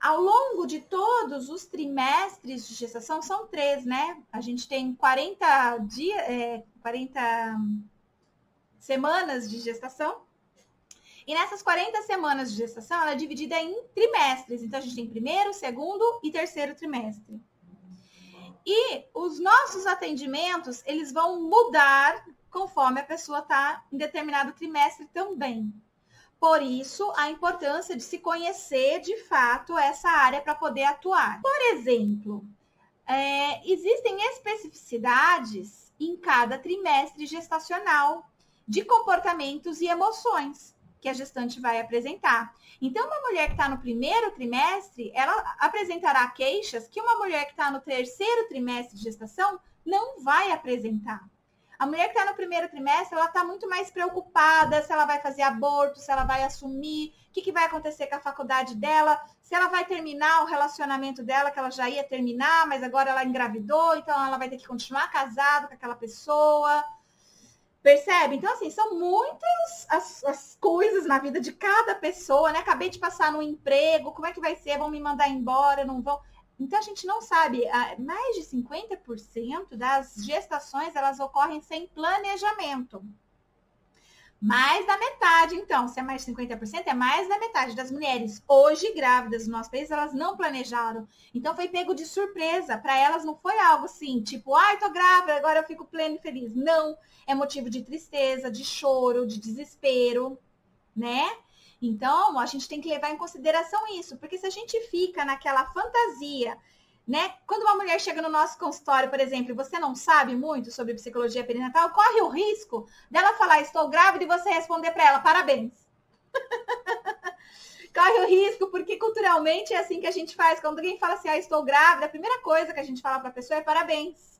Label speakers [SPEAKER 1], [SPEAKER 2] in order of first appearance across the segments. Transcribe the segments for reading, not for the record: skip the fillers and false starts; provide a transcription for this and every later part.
[SPEAKER 1] Ao longo de todos os trimestres de gestação, são 3, né? A gente tem 40 dias, 40 semanas de gestação. E nessas 40 semanas de gestação, ela é dividida em trimestres. Então, a gente tem primeiro, segundo e terceiro trimestre. E os nossos atendimentos, eles vão mudar conforme a pessoa está em determinado trimestre também. Por isso, a importância de se conhecer, de fato, essa área para poder atuar. Por exemplo, existem especificidades em cada trimestre gestacional de comportamentos e emoções que a gestante vai apresentar. Então, uma mulher que está no primeiro trimestre, ela apresentará queixas que uma mulher que está no terceiro trimestre de gestação não vai apresentar. A mulher que está no primeiro trimestre, ela está muito mais preocupada se ela vai fazer aborto, se ela vai assumir, o que vai acontecer com a faculdade dela, se ela vai terminar o relacionamento dela, que ela já ia terminar, mas agora ela engravidou, então ela vai ter que continuar casada com aquela pessoa. Percebe? Então, assim, são muitas as coisas na vida de cada pessoa, né? Acabei de passar no emprego, como é que vai ser? Vão me mandar embora, não vão? Então, a gente não sabe, mais de 50% das gestações, elas ocorrem sem planejamento. Mais da metade, então, se é mais de 50%, é mais da metade das mulheres hoje grávidas no nosso país, elas não planejaram. Então, foi pego de surpresa. Para elas não foi algo assim, tipo, ai, tô grávida, agora eu fico plena e feliz. Não, é motivo de tristeza, de choro, de desespero, né? Então, a gente tem que levar em consideração isso, porque se a gente fica naquela fantasia, né? Quando uma mulher chega no nosso consultório, por exemplo, e você não sabe muito sobre psicologia perinatal, corre o risco dela falar estou grávida e você responder para ela parabéns. Corre o risco porque culturalmente é assim que a gente faz. Quando alguém fala assim, estou grávida, a primeira coisa que a gente fala para a pessoa é parabéns.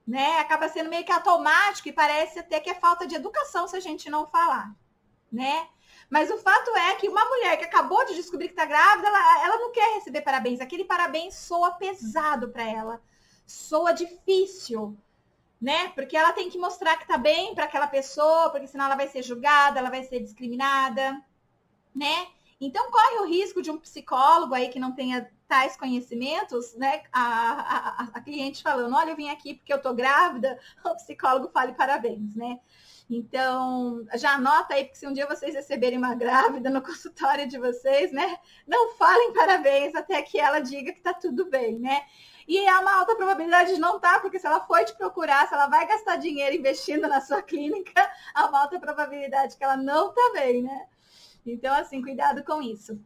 [SPEAKER 1] Né? Acaba sendo meio que automático e parece até que é falta de educação se a gente não falar, né? Mas o fato é que uma mulher que acabou de descobrir que está grávida, ela não quer receber parabéns. Aquele parabéns soa pesado para ela, soa difícil, né? Porque ela tem que mostrar que está bem para aquela pessoa, porque senão ela vai ser julgada, ela vai ser discriminada, né? Então corre o risco de um psicólogo aí que não tenha tais conhecimentos, né? A cliente falando, olha, eu vim aqui porque eu tô grávida, o psicólogo fale parabéns, né? Então, já anota aí, porque se um dia vocês receberem uma grávida no consultório de vocês, né? Não falem parabéns até que ela diga que tá tudo bem, né? E há uma alta probabilidade de não estar, porque se ela for te procurar, se ela vai gastar dinheiro investindo na sua clínica, há uma alta probabilidade que ela não tá bem, né? Então, assim, cuidado com isso.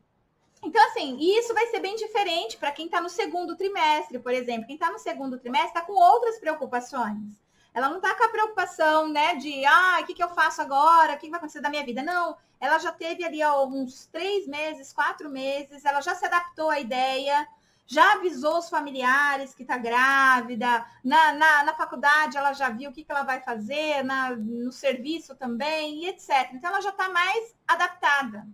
[SPEAKER 1] Então, assim, isso vai ser bem diferente para quem está no segundo trimestre, por exemplo. Quem está no segundo trimestre está com outras preocupações. Ela não está com a preocupação, né, de, o que eu faço agora? O que vai acontecer da minha vida? Não, ela já teve ali uns 3 meses, 4 meses, ela já se adaptou à ideia, já avisou os familiares que está grávida, na faculdade ela já viu o que ela vai fazer, no serviço também, e etc. Então, ela já está mais adaptada.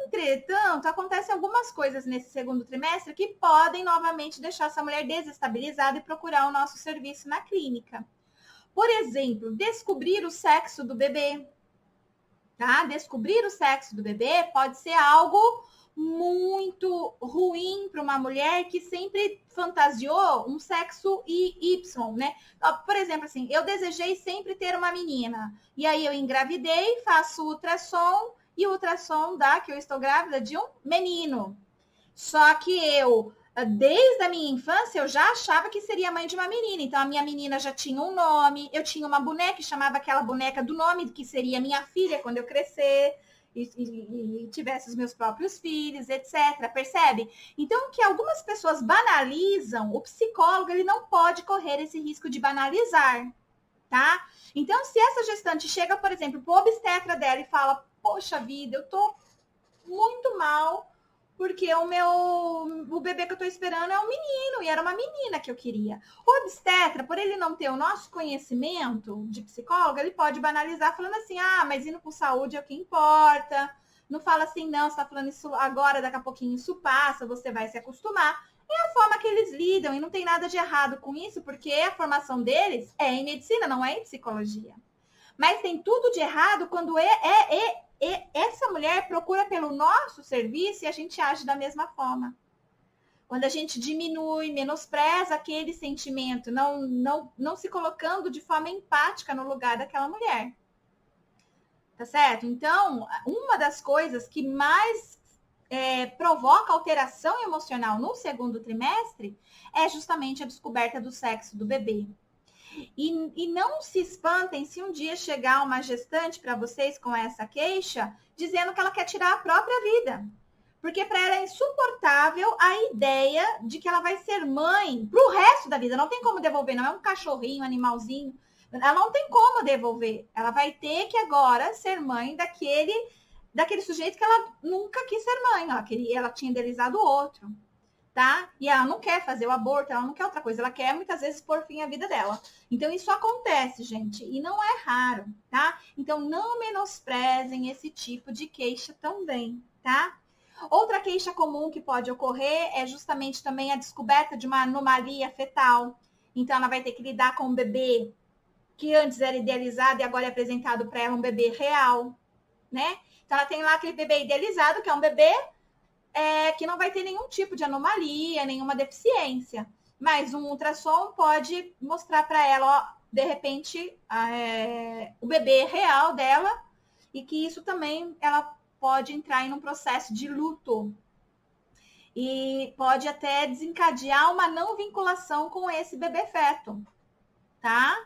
[SPEAKER 1] Entretanto, acontecem algumas coisas nesse segundo trimestre que podem novamente deixar essa mulher desestabilizada e procurar o nosso serviço na clínica. Por exemplo, descobrir o sexo do bebê. Tá? Descobrir o sexo do bebê pode ser algo muito ruim para uma mulher que sempre fantasiou um sexo Y, né? Por exemplo, assim, eu desejei sempre ter uma menina. E aí eu engravidei, faço ultrassom, e o ultrassom dá que eu estou grávida de um menino. Só que eu, desde a minha infância, eu já achava que seria mãe de uma menina. Então, a minha menina já tinha um nome. Eu tinha uma boneca, chamava aquela boneca do nome, que seria minha filha quando eu crescer e tivesse os meus próprios filhos, etc. Percebe? Então, que algumas pessoas banalizam, o psicólogo ele não pode correr esse risco de banalizar, tá? Então, se essa gestante chega, por exemplo, para o obstetra dela e fala, poxa vida, eu tô muito mal, porque o bebê que eu tô esperando é um menino, e era uma menina que eu queria. O obstetra, por ele não ter o nosso conhecimento de psicólogo, ele pode banalizar falando assim, mas indo com saúde é o que importa. Não fala assim, não, você tá falando isso agora, daqui a pouquinho isso passa, você vai se acostumar. É a forma que eles lidam, e não tem nada de errado com isso, porque a formação deles é em medicina, não é em psicologia. Mas tem tudo de errado quando essa mulher procura pelo nosso serviço e a gente age da mesma forma. Quando a gente diminui, menospreza aquele sentimento, não se colocando de forma empática no lugar daquela mulher. Tá certo? Então, uma das coisas que mais provoca alteração emocional no segundo trimestre é justamente a descoberta do sexo do bebê. E não se espantem se um dia chegar uma gestante para vocês com essa queixa, dizendo que ela quer tirar a própria vida. Porque para ela é insuportável a ideia de que ela vai ser mãe para o resto da vida. Não tem como devolver, não é um cachorrinho, um animalzinho. Ela não tem como devolver. Ela vai ter que agora ser mãe daquele sujeito que ela nunca quis ser mãe. Ela tinha idealizado outro. Tá? E ela não quer fazer o aborto, ela não quer outra coisa, ela quer muitas vezes pôr fim à vida dela. Então isso acontece, gente, e não é raro, tá? Então não menosprezem esse tipo de queixa também, tá? Outra queixa comum que pode ocorrer é justamente também a descoberta de uma anomalia fetal. Então ela vai ter que lidar com um bebê que antes era idealizado e agora é apresentado para ela um bebê real, né? Então ela tem lá aquele bebê idealizado, que é um bebê que não vai ter nenhum tipo de anomalia, nenhuma deficiência. Mas um ultrassom pode mostrar para ela, ó, de repente, o bebê real dela, e que isso também ela pode entrar em um processo de luto. E pode até desencadear uma não vinculação com esse bebê feto, tá?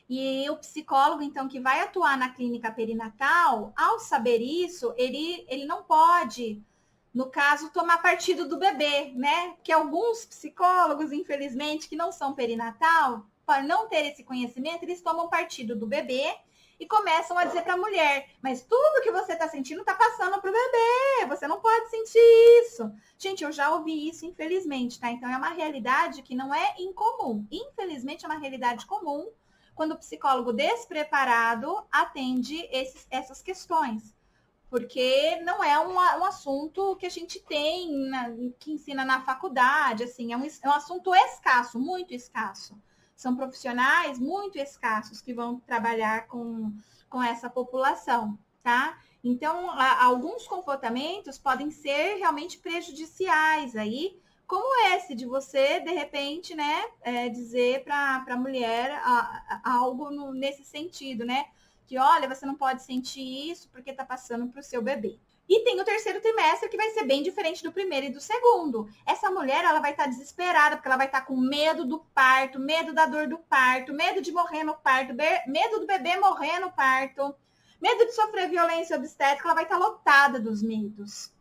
[SPEAKER 1] E o psicólogo, então, que vai atuar na clínica perinatal, ao saber isso, ele não pode, no caso, tomar partido do bebê, né? Que alguns psicólogos, infelizmente, que não são perinatal, por não ter esse conhecimento, eles tomam partido do bebê e começam a dizer para a mulher, mas tudo que você está sentindo está passando para o bebê, você não pode sentir isso. Gente, eu já ouvi isso, infelizmente, tá? Então, é uma realidade que não é incomum. Infelizmente, é uma realidade comum quando o psicólogo despreparado atende essas questões. Porque não é um assunto que a gente tem, que ensina na faculdade, assim, é um assunto escasso, muito escasso. São profissionais muito escassos que vão trabalhar com essa população, tá? Então, alguns comportamentos podem ser realmente prejudiciais aí, como esse de você, de repente, né, dizer para a mulher algo nesse sentido, né? Que, olha, você não pode sentir isso porque está passando para o seu bebê. E tem o terceiro trimestre, que vai ser bem diferente do primeiro e do segundo. Essa mulher, ela vai estar desesperada, porque ela vai estar com medo do parto, medo da dor do parto, medo de morrer no parto, medo do bebê morrer no parto, medo de sofrer violência obstétrica, ela vai estar lotada dos medos.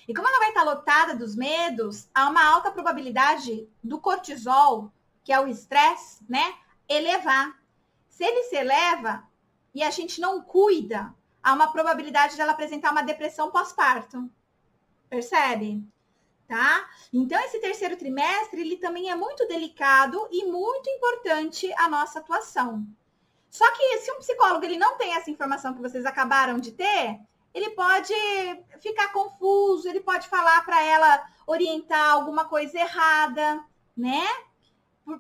[SPEAKER 1] E como ela vai estar lotada dos medos, há uma alta probabilidade do cortisol, que é o estresse, né, elevar. Se ele se eleva e a gente não cuida, há uma probabilidade dela apresentar uma depressão pós-parto. Percebe? Tá? Então, esse terceiro trimestre, ele também é muito delicado e muito importante a nossa atuação. Só que se um psicólogo ele não tem essa informação que vocês acabaram de ter, ele pode ficar confuso, ele pode falar para ela orientar alguma coisa errada, né?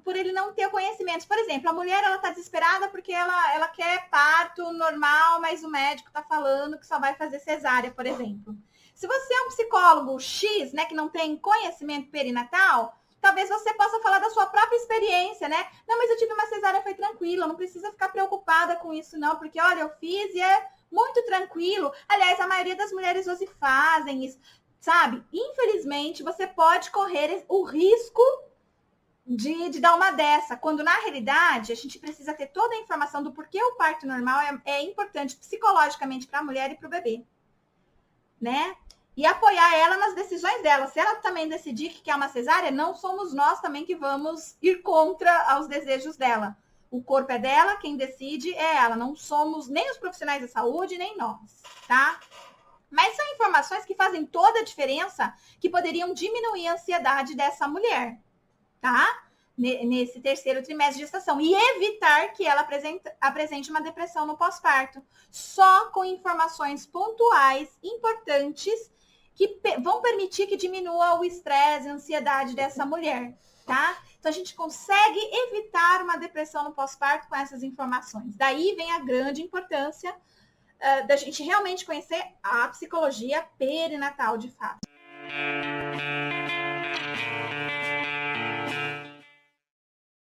[SPEAKER 1] Por ele não ter conhecimentos. Por exemplo, a mulher ela está desesperada porque ela quer parto normal, mas o médico está falando que só vai fazer cesárea, por exemplo. Se você é um psicólogo X, né, que não tem conhecimento perinatal, talvez você possa falar da sua própria experiência, né? Não, mas eu tive uma cesárea, foi tranquila, não precisa ficar preocupada com isso não, porque olha, eu fiz e é muito tranquilo. Aliás, a maioria das mulheres hoje fazem isso, sabe? Infelizmente, você pode correr o risco de dar uma dessa, quando na realidade a gente precisa ter toda a informação do porquê o parto normal é importante psicologicamente para a mulher e para o bebê, né? E apoiar ela nas decisões dela. Se ela também decidir que quer uma cesárea, não somos nós também que vamos ir contra os desejos dela. O corpo é dela, quem decide é ela. Não somos nem os profissionais da saúde, nem nós, tá? Mas são informações que fazem toda a diferença, que poderiam diminuir a ansiedade dessa mulher, tá? Nesse terceiro trimestre de gestação. E evitar que ela apresente uma depressão no pós-parto. Só com informações pontuais, importantes, que vão permitir que diminua o estresse e a ansiedade dessa mulher, tá? Então, a gente consegue evitar uma depressão no pós-parto com essas informações. Daí vem a grande importância da gente realmente conhecer a psicologia perinatal de fato.